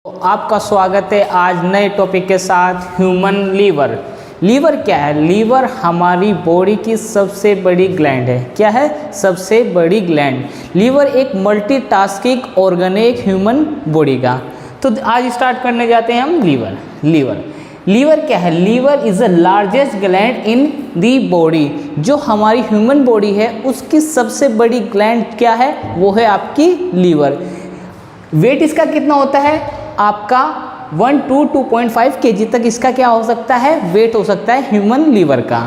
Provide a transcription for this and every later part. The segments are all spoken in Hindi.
आपका स्वागत है आज नए टॉपिक के साथ ह्यूमन लीवर। लीवर क्या है? लीवर हमारी बॉडी की सबसे बड़ी ग्लैंड है। क्या है? सबसे बड़ी ग्लैंड। लीवर एक मल्टीटास्किंग ऑर्गन है एक ह्यूमन बॉडी का। तो आज स्टार्ट करने जाते हैं हम लीवर क्या है? Liver is the largest gland in the body. जो हमारी ह्यूमन बॉडी है उसकी सबसे बड़ी ग्लैंड क्या है? वो है आपकी लीवर। वेट इसका कितना होता है? आपका 1 to 2.5 kg तक इसका क्या हो सकता है? वेट हो सकता है ह्यूमन लीवर का।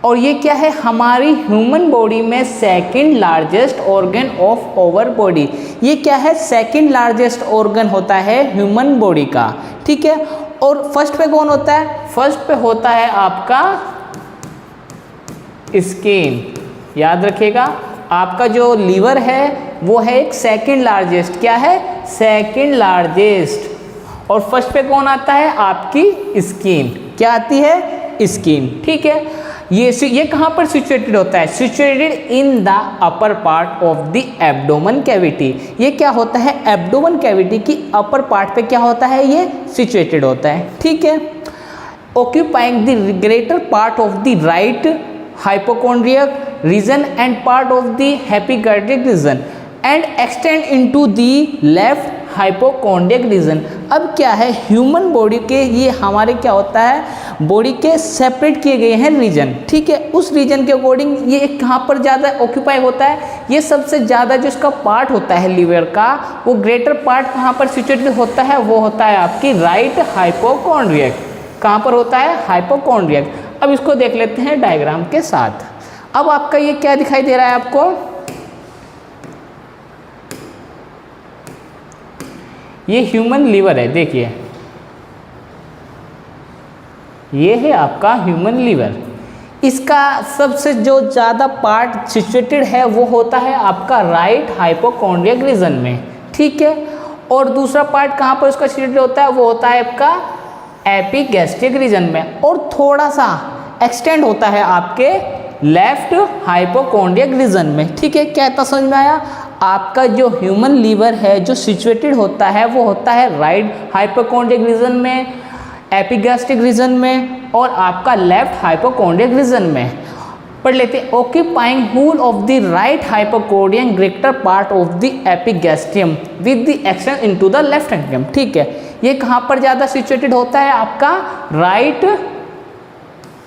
और ये क्या है? हमारी ह्यूमन बॉडी में second largest organ of our body. ये क्या है? सेकंड लार्जेस्ट ऑर्गन होता है ह्यूमन बॉडी का। ठीक है। और फर्स्ट पे कौन होता है? फर्स्ट पे होता है आपका स्किन। याद रखिएगा, आपका जो लीवर है वो है एक सेकंड लार्जेस्ट। क्या है? Second largest. और फर्स्ट पे कौन आता है? आपकी स्किन। क्या आती है? स्किन। ठीक है। ये कहाँ पर सिचुएटेड होता है? Situated in the upper part of the abdomen cavity. ये क्या होता है? एब्डोमेन कैविटी की अपर पार्ट पे क्या होता है? ये सिचुएटेड होता है। ठीक है। Occupying the greater part of the right hypochondriac region and part of the epigastric region and extend into the left hypochondriac region। अब क्या है? ह्यूमन बॉडी के ये हमारे क्या होता है? बॉडी के सेपरेट किए गए हैं रीजन। ठीक है। उस रीजन के अकॉर्डिंग ये कहाँ पर ज़्यादा ऑक्यूपाई होता है? ये सबसे ज़्यादा जो इसका पार्ट होता है लीवर का, वो ग्रेटर पार्ट कहाँ पर सिचुएटेड होता है? वो होता है आपकी राइट हाइपोकॉन्ड्रियक। कहाँ पर होता है? हाइपोकॉन्ड्रियक। अब इसको देख लेते हैं डायग्राम के साथ। अब आपका ये क्या दिखाई दे रहा है आपको? ये ह्यूमन लीवर है। देखिए, ये है आपका ह्यूमन लीवर। इसका सबसे जो ज़्यादा पार्ट सिचुएटेड है वो होता है आपका राइट हाइपोकॉन्ड्रियक रीजन में। ठीक है। और दूसरा पार्ट कहाँ पर उसका सिचुएटेड होता है? वो होता है आपका एपिगैस्ट्रिक रीजन में। और थोड़ा सा एक्सटेंड होता है आपके लेफ्ट हाइपोकॉन्ड्रियक रीजन में। ठीक है। क्या इतना समझ में आया? आपका जो ह्यूमन लीवर है जो सिचुएटेड होता है वो होता है राइट हाइपोकॉन्ड्रियक रीजन में, एपिगैस्ट्रिक रीजन में और आपका लेफ्ट हाइपोकॉन्ड्रियक रीजन में। पढ़ लेते हैं। Occupying whole of the right hypochondrium greater part of the epigastrium with the extension into the left antrum. ठीक है। ये कहाँ पर ज़्यादा सिचुएटेड होता है? आपका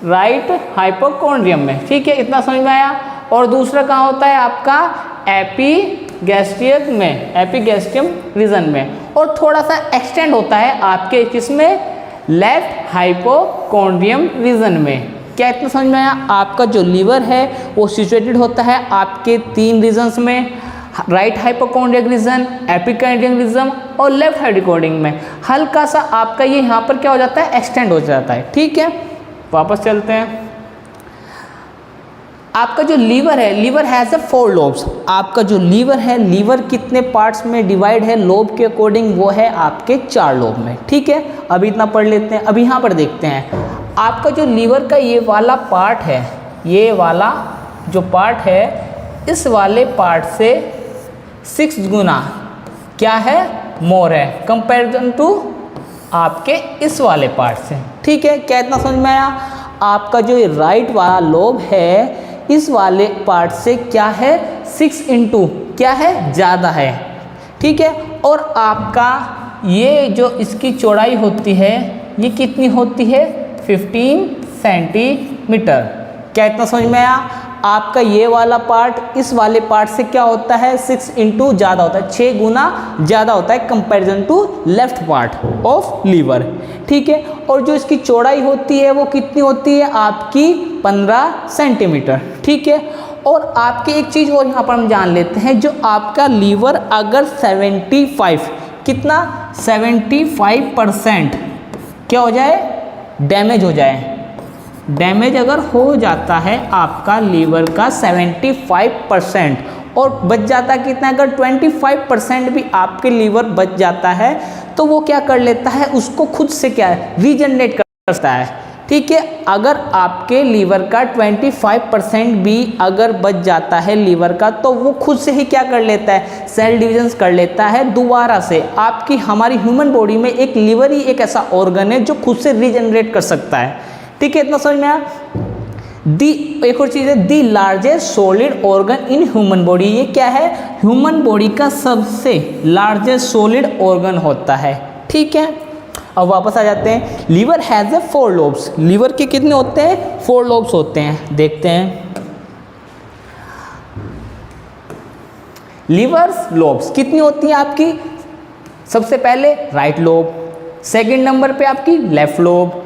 राइट हाइपोकॉन्ड्रियम में। ठीक है। इतना समझ में आया। और दूसरा कहाँ होता है? आपका एपिगैस्ट्रियम में, एपिगैस्ट्रियम रीजन में। और थोड़ा सा एक्सटेंड होता है आपके किसमें? लेफ्ट हाइपोकॉन्ड्रियम रीजन में। क्या इतना समझ में आया? आपका जो लीवर है वो सिचुएटेड होता है आपके 3 रीजन्स में, राइट हाइपोकॉन्ड्रियक रीजन, एपिकॉन्ड्रियक रीजन और लेफ्ट हाइपोकॉन्ड्रियक में। हल्का सा आपका ये यहाँ पर क्या हो जाता है? एक्सटेंड हो जाता है। ठीक है। वापस चलते हैं। आपका जो लीवर है, लीवर हैज़ अ 4 लोब्स। आपका जो लीवर है, लीवर कितने पार्ट्स में डिवाइड है लोब के अकॉर्डिंग? वो है आपके 4 लोब में। ठीक है। अभी इतना पढ़ लेते हैं। अभी यहाँ पर देखते हैं। आपका जो लीवर का ये वाला पार्ट है, ये वाला जो पार्ट है, इस वाले पार्ट से 6 गुना क्या है? मोर है कंपेरिजन टू आपके इस वाले पार्ट से। ठीक है। क्या इतना समझ में आया? आपका जो राइट वाला लोब है इस वाले पार्ट से क्या है? 6 इंटू क्या है? ज़्यादा है। ठीक है। और आपका ये जो इसकी चौड़ाई होती है ये कितनी होती है? 15 सेंटीमीटर। क्या इतना समझ में आया? आपका ये वाला पार्ट इस वाले पार्ट से क्या होता है? 6 इंटू ज़्यादा होता है, 6 गुना ज़्यादा होता है comparison to left part of liver. ठीक है। और जो इसकी चौड़ाई होती है वो कितनी होती है? आपकी 15 सेंटीमीटर। ठीक है। और आपकी एक चीज़ और यहाँ पर हम जान लेते हैं। जो आपका लीवर अगर 75 कितना 75% क्या हो जाए? डैमेज हो जाए। डैमेज अगर हो जाता है आपका लीवर का 75% और बच जाता है कितना? अगर 25% भी आपके लीवर बच जाता है तो वो क्या कर लेता है? उसको खुद से क्या रीजनरेट करता है। ठीक है। अगर आपके लीवर का 25% भी अगर बच जाता है लीवर का, तो वो खुद से ही क्या कर लेता है, सेल डिविजन कर लेता है दोबारा से। आपकी हमारी ह्यूमन बॉडी में एक लीवर ही एक ऐसा ऑर्गन है जो खुद से रीजनरेट कर सकता है। ठीक है, इतना समझ में आया। एक और चीज़ है, दी largest solid organ in human body. ये क्या है, ह्यूमन बॉडी का सबसे लार्जेस्ट सॉलिड ऑर्गन होता है। ठीक है, अब वापस आ जाते हैं। Liver has a 4 lobes. Liver के कितने होते हैं, 4 लोब्स होते हैं। देखते हैं लीवर्स लोब्स कितनी होती हैं आपकी। सबसे पहले राइट लोब, सेकंड नंबर पे आपकी लेफ्ट लोब,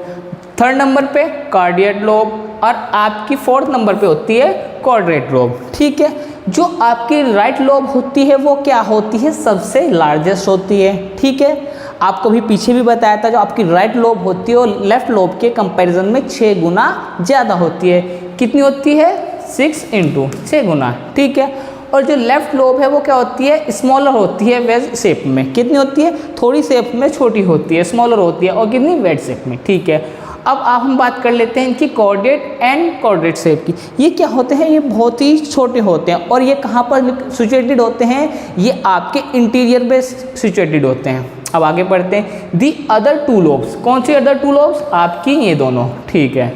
थर्ड नंबर पे कार्डियक लोब और आपकी फोर्थ नंबर पे होती है क्वाड्रेट लोब। ठीक है, जो आपकी राइट लोब होती है वो क्या होती है, सबसे लार्जेस्ट होती है। ठीक है, आपको भी पीछे भी बताया था, जो आपकी राइट लोब होती है वो लेफ्ट लोब के कंपैरिजन में 6 गुना ज़्यादा होती है। कितनी होती है, 6 × 6 गुना। ठीक है, और जो लेफ्ट लोब है वो क्या होती है, स्मॉलर होती है वेज शेप में। कितनी होती है, थोड़ी शेप में छोटी होती है, स्मॉलर होती है, और कितनी वेज शेप में। ठीक है, अब आप हम बात कर लेते हैं इनकी कॉर्डेट एंड कॉर्डेट शेप की। ये क्या होते हैं, ये बहुत ही छोटे होते हैं और ये कहाँ पर सिचुएटेड होते हैं, ये आपके इंटीरियर में सिचुएटेड होते हैं। अब आगे बढ़ते हैं। दी अदर 2 लोब्स, कौन सी अदर 2 लोब्स, आपकी ये दोनों। ठीक है,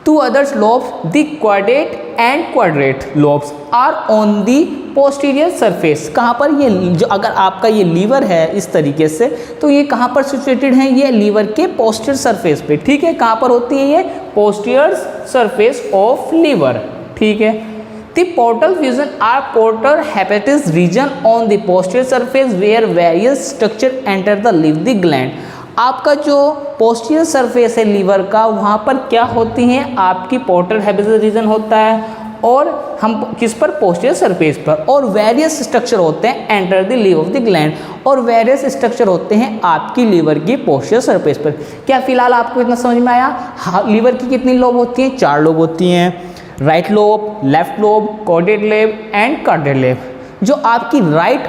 2 others lobes, the quadrate and quadrate lobes are on the posterior surface। कहाँ पर, ये जो अगर आपका ये लीवर है इस तरीके से, तो ये कहाँ पर सिचुएटेड है, ये लीवर के पोस्टीरियर सरफेस पे। ठीक है, कहाँ पर होती है ये, पोस्टीरियर सरफेस ऑफ लीवर। ठीक है, the portal region are portal hepatis region on the posterior surface where various structure enter the lymphatic gland। आपका जो पोस्टीरियर सरफेस है लीवर का, वहाँ पर क्या होती हैं, आपकी पोर्टल हेपेटिस रीजन होता है, और हम किस पर, पोस्टीरियर सरफेस पर, और वेरियस स्ट्रक्चर होते हैं enter the leave of the gland, और वेरियस स्ट्रक्चर होते हैं आपकी लीवर की पोस्टीरियर सरफेस पर। क्या फिलहाल आपको इतना समझ में आया। हाँ, लीवर की कितनी लोब होती हैं, 4 लोब होती हैं, right lobe, left lobe, chordate lobe and cardiac lobe. जो आपकी राइट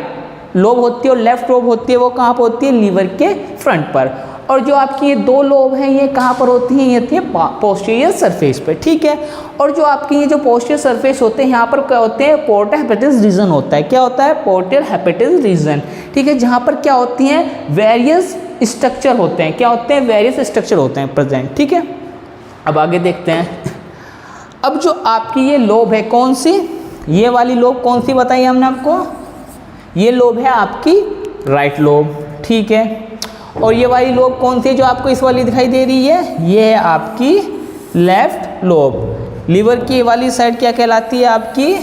लोब होती है और लेफ्ट लोब होती है वो कहाँ पर होती है, लीवर के फ्रंट पर, और जो आपकी ये 2 लोब हैं ये कहाँ पर होती हैं, ये होती है पोस्टीरियर सरफेस पे। ठीक है, और जो आपकी ये जो पोस्टीरियर सरफेस होते हैं यहाँ पर क्या होते हैं, पोर्टल हेपेटिस रीजन होता है। क्या होता है, पोर्टल हेपेटिस रीजन। ठीक है, जहाँ पर क्या होती हैं, वेरियस स्ट्रक्चर होते हैं। क्या होते हैं, वेरियस स्ट्रक्चर होते हैं प्रेजेंट। ठीक है, अब आगे देखते हैं। अब जो आपकी ये लोब है कौन सी, ये वाली लोब कौन सी बताई हमने आपको, ये लोब है आपकी राइट लोब। ठीक है, और ये वाली लोब कौन सी है जो आपको इस वाली दिखाई दे रही है, ये है आपकी लेफ्ट लोब। लीवर की वाली साइड क्या कहलाती है, आपकी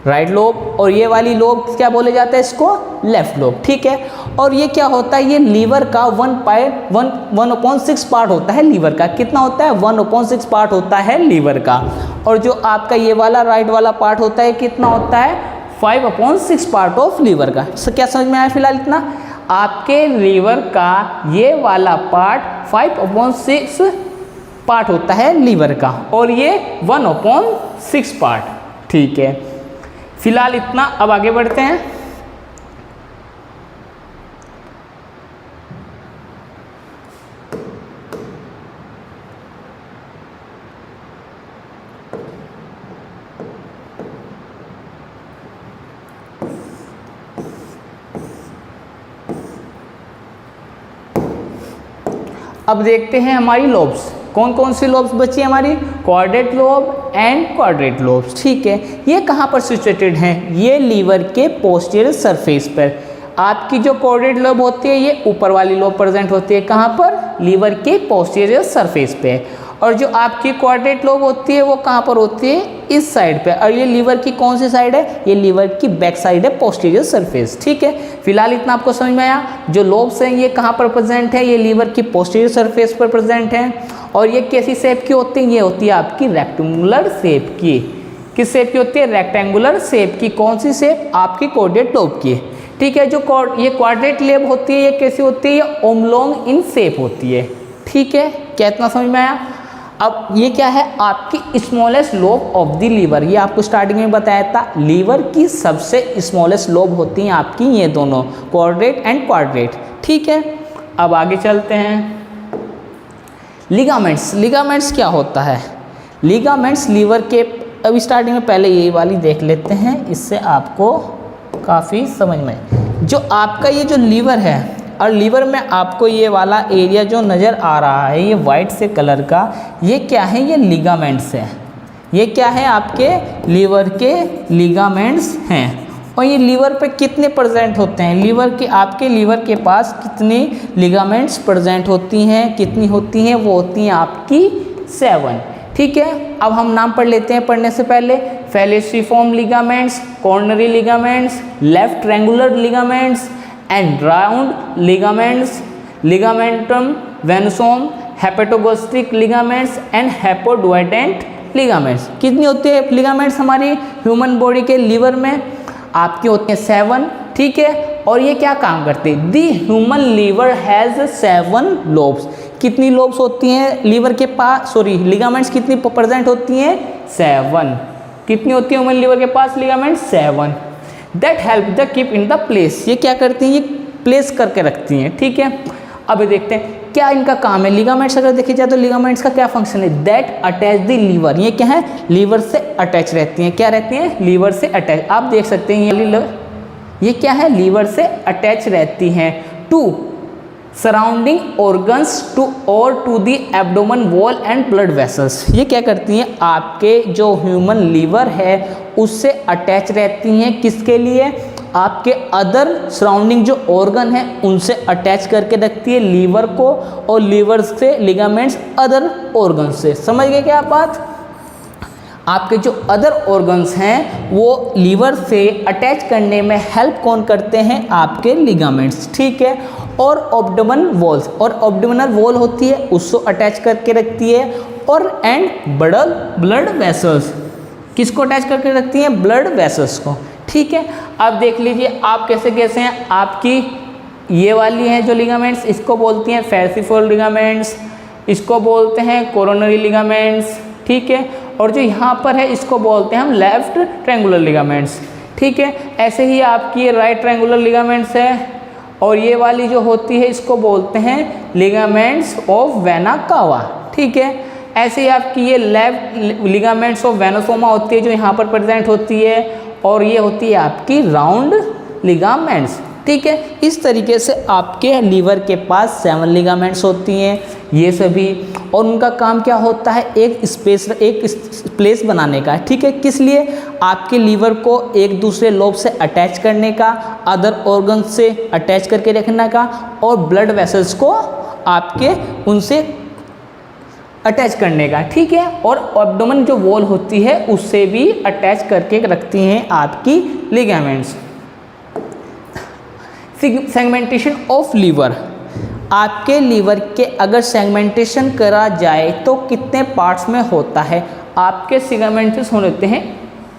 राइट लोब, और ये वाली लोब क्या बोले जाता है, इसको लेफ्ट लोब। ठीक है, और ये क्या होता है, ये लीवर का 1/6 पार्ट होता है लीवर का। कितना होता है, 1/6 पार्ट होता है लीवर का। और जो आपका ये वाला राइट वाला पार्ट होता है कितना होता है, 5/6 पार्ट ऑफ लीवर का। क्या समझ में आया फिलहाल इतना। आपके लीवर का ये वाला पार्ट 5/6 पार्ट होता है लीवर का, और ये 1/6 पार्ट। ठीक है, फिलहाल इतना। अब आगे बढ़ते हैं। अब देखते हैं हमारी लोब्स, कौन कौन सी लोब्स बची है हमारी, quadrate lobe and quadrate lobes. ठीक है, ये कहाँ पर सिचुएटेड हैं, ये लीवर के पोस्टीरियर सरफेस पर। आपकी जो क्वाड्रेट लोब होती है ये ऊपर वाली लोब प्रेजेंट होती है, कहाँ पर, लीवर के पोस्टीरियर सरफेस पे। और जो आपकी क्वाड्रेट लोब होती है वो कहाँ पर होती है, इस साइड पे। और ये लीवर की कौन सी साइड है, ये लीवर की बैक साइड है, पोस्टीरियर सरफेस। ठीक है, फिलहाल इतना आपको समझ में आया। जो लोब्स हैं ये कहाँ पर प्रेजेंट है, ये लीवर की पोस्टीरियर सरफेस पर प्रेजेंट है। और ये कैसी शेप की होती है, ये होती है आपकी रेक्टेंगुलर शेप की। किस शेप की होती है, रेक्टेंगुलर शेप की। कौन सी शेप, आपकी क्वाड्रेट लोब की। ठीक है, जो ये क्वाड्रेट लोब होती है ये कैसी होती है, ये ओमलोंग इन शेप होती है। ठीक है, क्या इतना समझ में आया। अब ये क्या है, आपकी smallest lobe of the liver. ये आपको स्टार्टिंग में बताया था, लीवर की सबसे स्मॉलेस्ट लोब होती हैं आपकी ये दोनों, क्वाड्रेट एंड क्वाड्रेट। ठीक है, अब आगे चलते हैं। लिगामेंट्स, लिगामेंट्स क्या होता है? लिगामेंट्स लीवर के, अभी स्टार्टिंग में पहले यही वाली देख लेते हैं, इससे आपको काफ़ी समझ में। जो आपका ये जो लीवर है, और लीवर में आपको ये वाला एरिया जो नज़र आ रहा है ये वाइट से कलर का, ये क्या है? ये लिगामेंट्स है। ये क्या है? आपके लीवर के लिगामेंट्स हैं। और ये लीवर पे कितने प्रेजेंट होते हैं? लीवर के, आपके लीवर के पास कितनी लिगामेंट्स प्रेजेंट होती हैं? कितनी होती हैं? वो होती हैं आपकी 7। ठीक है, अब हम नाम पढ़ लेते हैं पढ़ने से पहले। Falciform ligaments, coronary ligaments, left triangular ligaments and round ligaments, ligamentum venosum, hepatogastric ligaments and hepatoduodenal ligaments. कितनी होती है लिगामेंट्स हमारी ह्यूमन बॉडी के लीवर में? आपके होते हैं 7। ठीक है, और ये क्या काम करते हैं? The human liver has 7 lobes. कितनी लोब्स होती हैं लीवर के पास? सॉरी, लिगामेंट्स कितनी प्रेजेंट होती हैं? 7। कितनी होती है ह्यूमन लीवर के पास ligaments? 7। That help the keep in the place. ये क्या करती हैं? ये प्लेस करके रखती हैं। ठीक है, अब देखते हैं क्या इनका काम है। लिगामेंट्स अगर देखी जाए तो लिगामेंट्स का क्या फंक्शन है? That attach the liver. ये क्या है? लीवर से अटैच रहती हैं। क्या रहती हैं? लीवर से अटैच। आप देख सकते हैं ये क्या है? लीवर से अटैच रहती हैं टू सराउंडिंग ऑर्गन्स टू और to the abdomen wall and blood vessels. ये क्या करती हैं? आपके जो ह्यूमन लीवर है उससे अटैच रहती हैं। किसके लिए? आपके अदर सराउंडिंग जो ऑर्गन है उनसे अटैच करके रखती है लीवर को, और लीवर से लिगामेंट्स अदर ऑर्गन से। समझ गए क्या बात? आपके जो अदर ऑर्गन्स हैं वो लीवर से अटैच करने में हेल्प कौन करते हैं? आपके लिगामेंट्स। ठीक है, और ऑब्डोमेन वॉल्स, और ऑब्डोमिनल वॉल होती है उसको अटैच करके रखती है, और एंड ब्लड वेसल्स। किसको अटैच करके रखती हैं? ब्लड वेसल्स को। ठीक है, अब देख लीजिए आप कैसे कैसे हैं। आपकी ये वाली हैं जो लिगामेंट्स, इसको बोलती हैं फेलिसिफॉर्म लिगामेंट्स, इसको बोलते हैं कोरोनरी लिगामेंट्स। ठीक है, और जो यहाँ पर है इसको बोलते हैं हम लेफ्ट ट्रायंगुलर लिगामेंट्स। ठीक है, ऐसे ही आपकी ये राइट ट्रायंगुलर लिगामेंट्स है, और ये वाली जो होती है इसको बोलते हैं लिगामेंट्स ऑफ वेना कावा। ठीक है, ऐसे ही आपकी ये लेफ्ट लिगामेंट्स ऑफ वेनोसोमा होती है जो यहाँ पर प्रेजेंट होती है, और ये होती है आपकी राउंड लिगामेंट्स। ठीक है, इस तरीके से आपके लीवर के पास 7 लिगामेंट्स होती हैं ये सभी, और उनका काम क्या होता है? एक प्लेस बनाने का। ठीक है, किस लिए? आपके लीवर को एक दूसरे लोब से अटैच करने का, अदर ऑर्गन से अटैच करके रखने का, और ब्लड वेसल्स को आपके उनसे अटैच करने का। ठीक है, और एब्डोमेन जो वॉल होती है उससे भी अटैच करके रखती हैं आपकी लिगामेंट्स। Segmentation of liver. आपके लीवर के अगर सेगमेंटेशन करा जाए तो कितने पार्ट्स में होता है? आपके सेगमेंटेशन होते हैं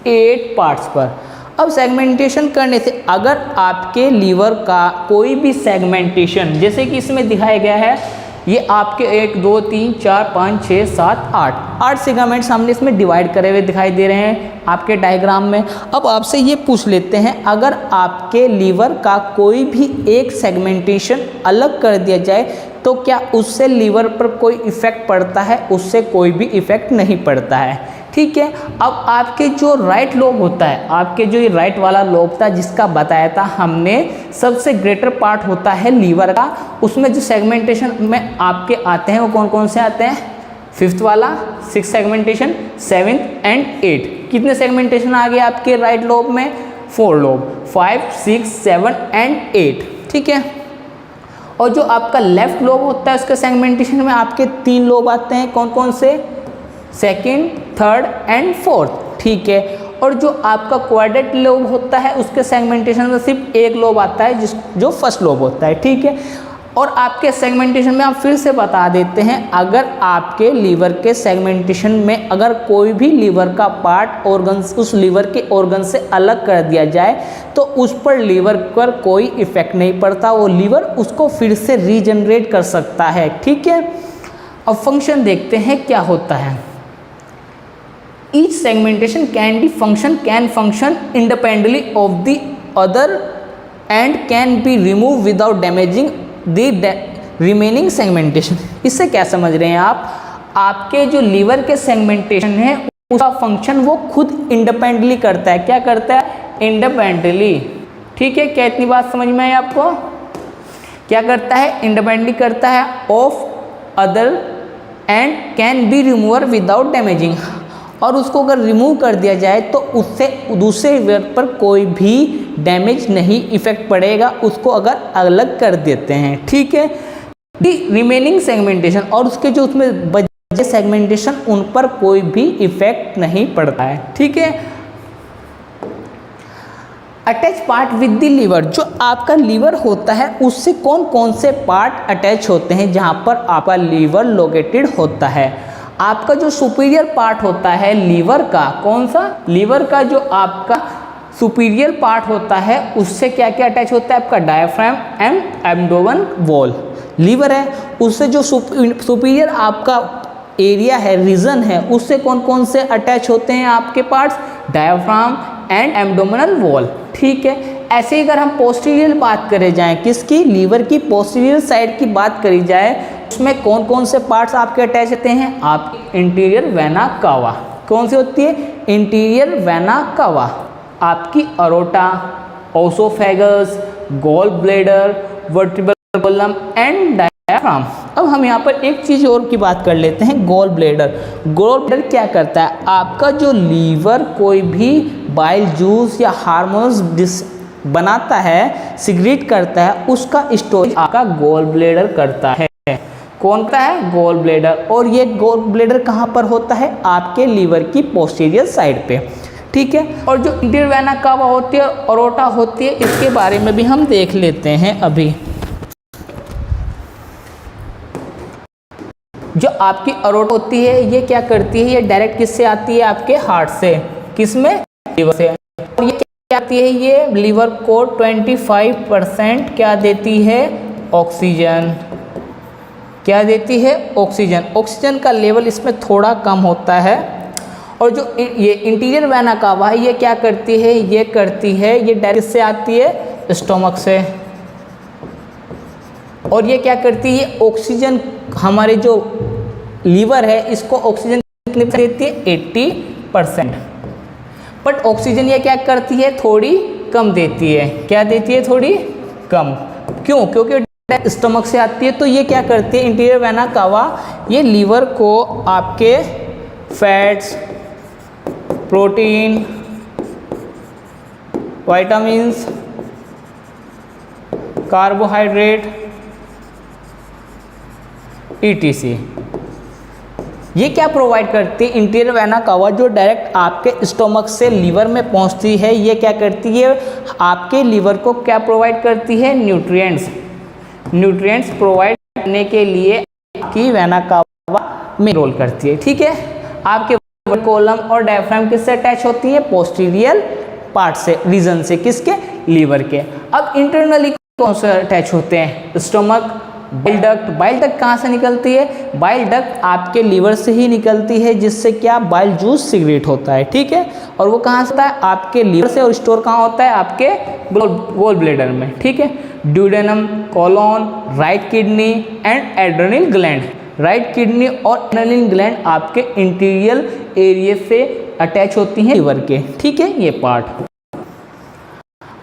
8 पार्ट्स पर। अब सेगमेंटेशन करने से अगर आपके लीवर का कोई भी सेगमेंटेशन, जैसे कि इसमें दिखाया गया है, ये आपके 1 2 3 4 5 6 7 8 सेगमेंट्स हमने इसमें डिवाइड करे हुए दिखाई दे रहे हैं आपके डायग्राम में। अब आपसे ये पूछ लेते हैं, अगर आपके लीवर का कोई भी एक सेगमेंटेशन अलग कर दिया जाए तो क्या उससे लीवर पर कोई इफ़ेक्ट पड़ता है? उससे कोई भी इफ़ेक्ट नहीं पड़ता है। ठीक है, अब आपके जो राइट लोब होता है, आपके जो ये राइट वाला लोब था जिसका बताया था हमने, सबसे ग्रेटर पार्ट होता है लीवर का, उसमें जो सेगमेंटेशन में आपके आते हैं वो कौन कौन से आते हैं? 5th वाला 6 सेगमेंटेशन, 7th एंड 8। कितने सेगमेंटेशन आ गए आपके राइट लोब में? 4 लोब, 5 6 7 एंड 8। ठीक है, और जो आपका लेफ्ट लोब होता है उसके सेगमेंटेशन में आपके 3 लोब आते हैं। कौन कौन से? 2nd, 3rd and 4th। ठीक है, और जो आपका क्वाड्रेट लोब होता है उसके सेगमेंटेशन में सिर्फ 1 लोब आता है जो फर्स्ट लोब होता है। ठीक है, और आपके सेगमेंटेशन में आप फिर से बता देते हैं, अगर आपके लीवर के सेगमेंटेशन में अगर कोई भी लीवर का पार्ट ऑर्गन उस लीवर के ऑर्गन से अलग कर दिया जाए तो उस पर लीवर पर कोई इफेक्ट नहीं पड़ता, वो लीवर उसको फिर से रीजनरेट कर सकता है। ठीक है, अब फंक्शन देखते हैं क्या होता है। Each segmentation can function independently of the other and can be removed without damaging remaining segmentation, इससे क्या समझ रहे हैं आप, आपके जो लीवर के सेगमेंटेशन है उसका फंक्शन वो खुद इंडिपेंडेंटली करता है। क्या करता है? इंडिपेंडेंटली। ठीक है, क्या इतनी बात समझ में आई आपको? क्या करता है? इंडिपेंडेंटली करता है of other and can be remover without damaging, और उसको अगर रिमूव कर दिया जाए तो उससे दूसरे लीवर पर कोई भी डैमेज नहीं इफेक्ट पड़ेगा, उसको अगर अलग कर देते हैं। ठीक है, रिमेनिंग सेगमेंटेशन और उसके जो उसमें बचे सेगमेंटेशन उन पर कोई भी इफेक्ट नहीं पड़ता है। ठीक है, attach part with the liver, जो आपका लीवर होता है उससे कौन कौन से पार्ट अटैच होते हैं जहां पर आपका लीवर लोकेटेड होता है। आपका जो सुपीरियर पार्ट होता है लीवर का, कौन सा? लीवर का जो आपका सुपीरियर पार्ट होता है उससे क्या क्या अटैच होता है? आपका diaphragm and abdomen wall. Liver है उससे जो सुपीरियर आपका एरिया है, रीजन है, उससे कौन कौन से अटैच होते हैं आपके parts? Diaphragm and abdominal wall. ठीक है, ऐसे ही अगर हम पोस्टीरियर बात करें जाएं, किसकी? लीवर की पोस्टीरियर साइड की बात करी जाए, उसमें कौन कौन से पार्ट्स आपके अटैच होते हैं? आपकी इंटीरियर वेना कावा। कौन सी होती है? Interior vena cava. आपकी aorta, oesophagus, gall bladder, vertebral column and diaphragm. अब हम यहाँ पर एक चीज़ और की बात कर लेते हैं, गॉल ब्लैडर। गॉल ब्लैडर क्या करता है? आपका जो लीवर कोई भी बाइल जूस या हार्मोन्स बनाता है, सिक्रीट करता है, उसका स्टोरेज आपका गॉल ब्लैडर करता है। कौन का है? Gall bladder. और ये गॉल ब्लैडर कहाँ पर होता है? आपके लीवर की पोस्टीरियर साइड पे। ठीक है, और जो इंटीरियर वेना कावा होती है, अरोटा होती है, इसके बारे में भी हम देख लेते हैं अभी। जो आपकी अरोटा होती है ये क्या करती है? ये डायरेक्ट किससे आती है? आपके हार्ट से। किसमें? लीवर से। और ये क्या आती है? ये लीवर को 25% क्या देती है? ऑक्सीजन। क्या देती है? ऑक्सीजन। ऑक्सीजन का लेवल इसमें थोड़ा कम होता है। और जो ये इंटीरियर वेना कावा है ये क्या करती है? ये करती है, ये डायरेक्ट से आती है स्टोमक से। और ये क्या करती है? ऑक्सीजन, हमारे जो लीवर है इसको ऑक्सीजन कितनी देती है? 80%। बट ऑक्सीजन ये क्या करती है? थोड़ी कम देती है। क्या देती है? थोड़ी कम। क्यों? क्योंकि स्टमक से आती है। तो ये क्या करती है? इंटीरियर वेना कावा ये लीवर को आपके fats, protein, vitamins, carbohydrate, ETC ये क्या प्रोवाइड करती है? इंटीरियर वेना कावा जो डायरेक्ट आपके स्टोमक से लीवर में पहुंचती है, ये क्या करती है? आपके लीवर को क्या प्रोवाइड करती है? न्यूट्रिएंट्स। न्यूट्रिएंट्स प्रोवाइड करने के लिए आपकी वेना कावा में रोल करती है। ठीक है, आपके कॉलम और डायफ्राम किससे अटैच होती है? पोस्टीरियर पार्ट से, रीजन से। किसके? लीवर के। अब इंटरनली कौन से अटैच होते हैं? Stomach, bile duct. Bile duct कहाँ से निकलती है? बाइल डक्ट आपके लीवर से ही निकलती है, जिससे क्या? बाइल जूस सिक्रीट होता है। ठीक है, और वो कहाँ से होता है? आपके लीवर से। और स्टोर कहाँ होता है? आपके गॉल ब्लैडर में। ठीक है, duodenum, colon, right kidney and adrenal gland. Right kidney और एड्रेनल ग्लैंड आपके इंटीरियर एरिया से अटैच होती हैं लीवर के। ठीक है, ये पार्ट।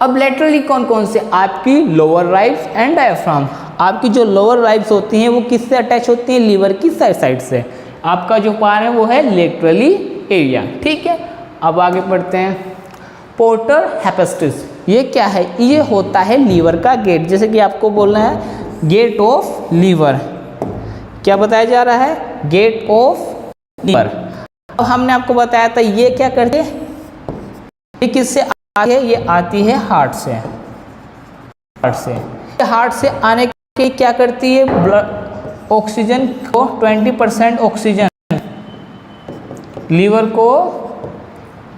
अब लेटरली कौन कौन से? आपकी लोअर राइब्स एंड डायफ्राम। आपकी जो लोअर राइब्स होती हैं वो किससे अटैच होती हैं? लीवर की साइड से। आपका जो पार्ट है वो है लेटरली एरिया। ठीक है, अब आगे बढ़ते हैं। पोर्टर हेपेटिस ये क्या है? ये होता है लीवर का गेट। जैसे कि आपको बोलना है गेट ऑफ लीवर। क्या बताया जा रहा है? Gate of liver. अब हमने आपको बताया था ये क्या करती है? ये किससे आती है? ये आती है हार्ट से। हार्ट से, हार्ट से आने के क्या करती है? ब्लड ऑक्सीजन को 20% ऑक्सीजन लीवर को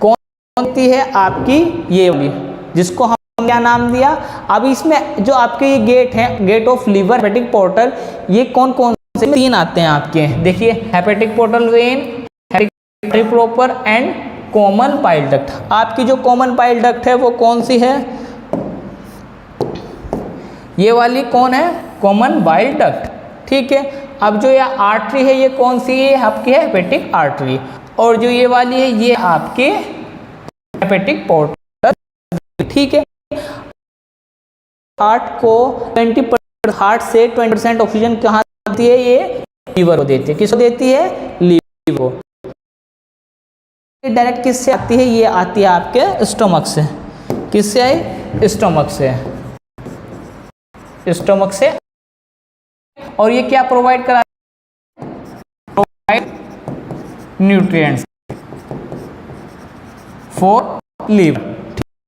कौन देती है? आपकी ये वाली, जिसको हम क्या नाम दिया? अब इसमें जो आपके ये गेट है, gate of liver, hepatic portal, ये कौन कौन से? 3 आते हैं आपके। देखिए, hepatic portal vein, hepatic proper and common bile duct. आपकी जो कॉमन बाइल डक्ट है वो कौन सी है? ये वाली कौन है? Common bile duct. ठीक है। अब जो ये आर्टरी है ये कौन सी है, आपकी है हेपेटिक आर्टरी, और जो ये वाली है ये आपके हेपेटिक पोर्टल, ठीक है। हार्ट को 20% हार्ट से 20% ऑक्सीजन कहाँ आती है, ये लीवर को देती है। किसको देती है, लीवर को। डायरेक्ट किससे आती है, ये आती है आपके स्टोमक से। किससे आई, स्टोमक से, स्टोमक से। और ये क्या प्रोवाइड करा, प्रोवाइड न्यूट्रिएंट्स फॉर लीवर,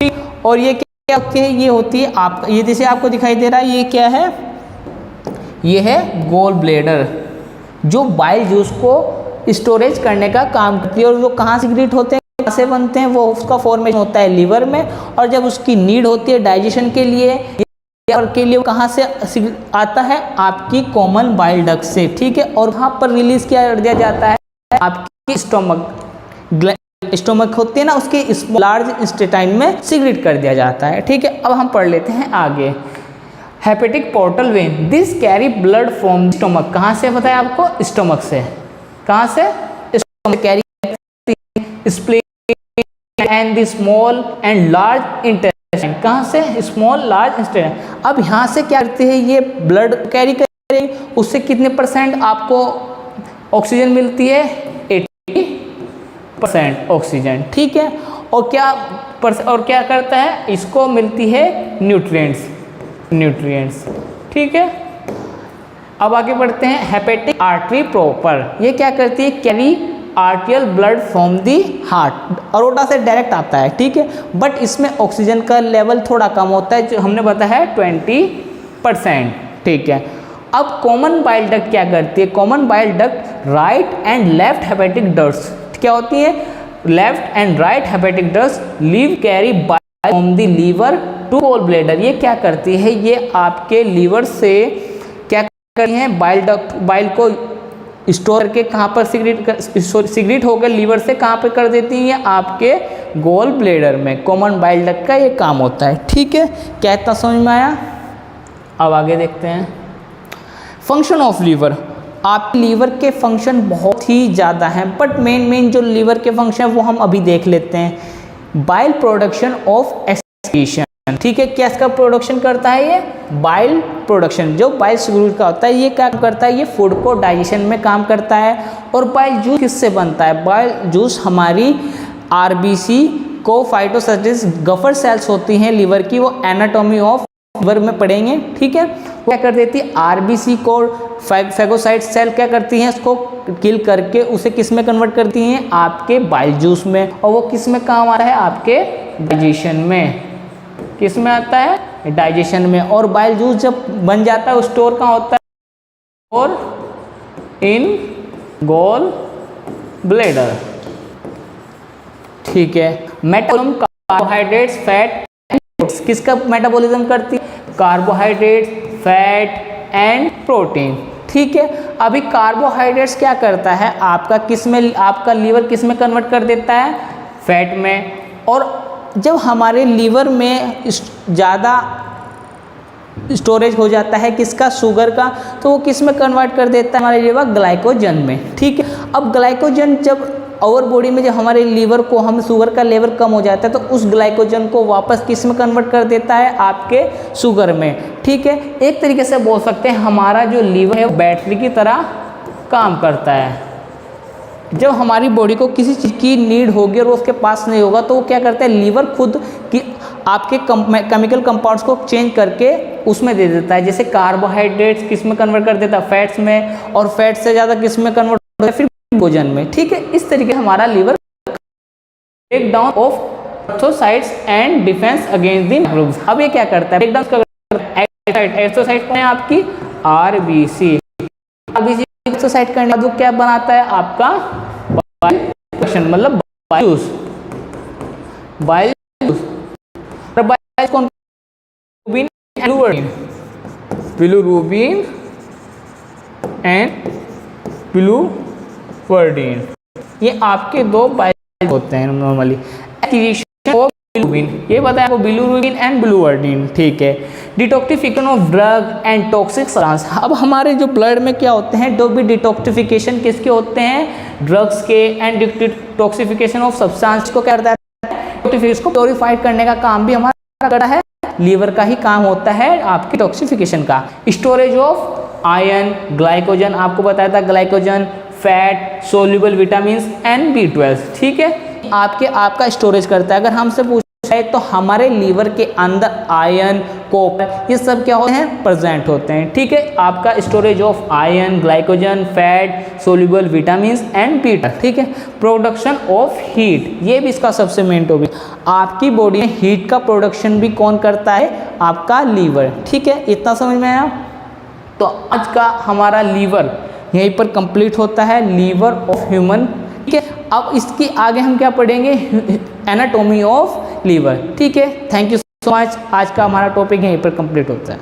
ठीक। और ये क्या होती है, ये होती है आपका, ये जैसे आपको दिखाई दे रहा है, ये क्या है, ये है गोल ब्लेडर, जो बाइल जूस को स्टोरेज करने का काम करती है। और वो कहाँ से सिक्रीट होते हैं, कहाँ से बनते हैं, वो उसका फॉर्मेशन होता है लीवर में। और जब उसकी नीड होती है डाइजेशन के लिए और के लिए, कहाँ से आता है, आपकी कॉमन बाइल डक्ट से, ठीक है। और वहाँ पर रिलीज किया दिया जाता है आपकी स्टोमक होती है ना, उसके लार्ज इंटेस्टाइन में सिक्रीट कर दिया जाता है, ठीक है। अब हम पढ़ लेते हैं आगे। Hepatic portal when, this carry blood from stomach, कहाँ से बताया आपको, स्टोमक से। कहाँ से, stomach carry spleen and the small and large intestine, कहाँ से, स्मॉल लार्ज इंटेस्टाइन। अब यहाँ से क्या करते हैं, ये ब्लड कैरी करें, उससे कितने % आपको ऑक्सीजन मिलती है, 80% ऑक्सीजन, ठीक है। और क्या करता है, इसको मिलती है न्यूट्रिएंट्स, ठीक है। अब आगे बढ़ते हैं। हेपेटिक आर्टरी प्रॉपर, ये क्या करती है, carry आर्टियल blood from the heart, aorta से डायरेक्ट आता है, ठीक है। बट इसमें ऑक्सीजन का लेवल थोड़ा कम होता है, जो हमने बताया है 20%, ठीक है। अब कॉमन बाइल डक्ट क्या करती है, common bile duct right and left hepatic ducts क्या होती है, left and right hepatic ducts leave carry bile from the liver to gall bladder. ये क्या करती है, ये आपके लीवर से क्या करती है, बाइल को स्टोर करके कहाँ पर सिक्रीट होकर लीवर से कहाँ पर कर देती है, आपके गोल ब्लेडर में। कॉमन बाइल डक्ट का ये काम होता है, ठीक है। क्या इतना समझ में आया। अब आगे देखते हैं फंक्शन ऑफ लीवर। आप लीवर के फंक्शन बहुत ही ज़्यादा हैं, बट मेन जो लीवर के फंक्शन वो हम अभी देख लेते हैं। बाइल प्रोडक्शन ऑफ एक्सक्रीशन, ठीक है। क्या इसका प्रोडक्शन करता है, ये बाइल प्रोडक्शन, जो बाइल सिक्रीट का होता है, ये क्या करता है, ये फूड को डाइजेशन में काम करता है। और बाइल जूस किससे बनता है, बाइल जूस हमारी आरबीसी को फाइटोसिंथेसिस गफर सेल्स होती हैं लीवर की, वो एनाटॉमी ऑफ लीवर में पढ़ेंगे, ठीक है। क्या कर देती है, आरबीसी को फैगोसाइट सेल क्या करती हैं, इसको किल करके उसे किस में कन्वर्ट करती हैं, आपके बाइल जूस में। और वो किस में काम आता है, आपके डाइजेशन में। किस में आता है, डाइजेशन में। और बाइल जूस जब बन जाता है, स्टोर कहाँ होता है, और इन गोल ब्लेडर, ठीक है। मेटाबॉलिज्म कार्बोहाइड्रेट्स, फैट, किसका मेटाबॉलिज्म करती है, कार्बोहाइड्रेट, फैट एंड प्रोटीन, ठीक है। अभी कार्बोहाइड्रेट्स क्या करता है, आपका किस में, आपका लीवर किस में कन्वर्ट कर देता है, फैट में। और जब हमारे लीवर में ज़्यादा स्टोरेज हो जाता है किसका, शुगर का, तो वो किस में कन्वर्ट कर देता है, हमारे लीवर ग्लाइकोजन में, ठीक है। अब ग्लाइकोजन जब और बॉडी में जब हमारे लीवर को हम शुगर का लेवल कम हो जाता है, तो उस ग्लाइकोजन को वापस किस में कन्वर्ट कर देता है, आपके शुगर में, ठीक है। एक तरीके से बोल सकते हैं हमारा जो लीवर है वो बैटरी की तरह काम करता है। जब हमारी बॉडी को किसी चीज़ की नीड होगी और उसके पास नहीं होगा, तो वो क्या करता है, लीवर खुद की आपके केमिकल कंपाउंड्स को चेंज करके उसमें दे देता है। जैसे कार्बोहाइड्रेट्स किस में कन्वर्ट कर देता है, फैट्स में, और फैट से ज़्यादा किस में कन्वर्ट होता है, फिर ग्लाइकोजन में, ठीक है। इस तरीके हमारा liver break down of erythrocytes and defence against the microbes. अब ये क्या करता है, ब्रेक डाउन एर्थोसाइट है आपकी आरबीसी, एर्थोसाइट करने के बाद क्या बनाता है, आपका बाइल प्रोडक्शन, मतलब bile juice, bile juice. Bile कौन, बिलिरुबिन एंड बिलिवर्डिन, ये आपके दो बाइल होते हैं नॉर्मली। एक्टिवेशन ऑफ बिलिरुबिन, ये बताया आपको, बिलिरुबिन एंड बिलिवर्डिन, ठीक है। Detoxification of drug and toxic substance. अब हमारे जो ब्लड में क्या होते हैं, जो भी डिटॉक्सिफिकेशन किसके होते हैं, ड्रग्स के, एंड डिटॉक्सिफिकेशन ऑफ सब्सटेंस को क्या करता है, इसको प्योरीफाइड करने का काम भी हमारा करता है, लीवर का ही काम होता है आपकी डिटॉक्सिफिकेशन का। स्टोरेज ऑफ आयरन, ग्लाइकोजन, आपको बताया था glycogen, fat, soluble vitamin and B12, ठीक है, आपका स्टोरेज करता है। अगर हमसे पूछा है तो हमारे लीवर के अंदर आयरन, कॉपर, ये सब क्या होते हैं, प्रेजेंट होते हैं, ठीक है। आपका storage of iron, glycogen, fat, soluble vitamin and B12, ठीक है। प्रोडक्शन ऑफ हीट, ये भी इसका सबसे मेन टॉपिक। आपकी बॉडी में हीट का प्रोडक्शन भी कौन करता है, आपका लीवर, ठीक है। इतना समझ में आया। तो आज का हमारा लीवर यहीं पर कंप्लीट होता है, लीवर ऑफ ह्यूमन, ठीक है। अब इसके आगे हम क्या पढ़ेंगे, एनाटॉमी ऑफ लीवर, ठीक है। Thank you so much. आज का हमारा टॉपिक यहीं पर कंप्लीट होता है।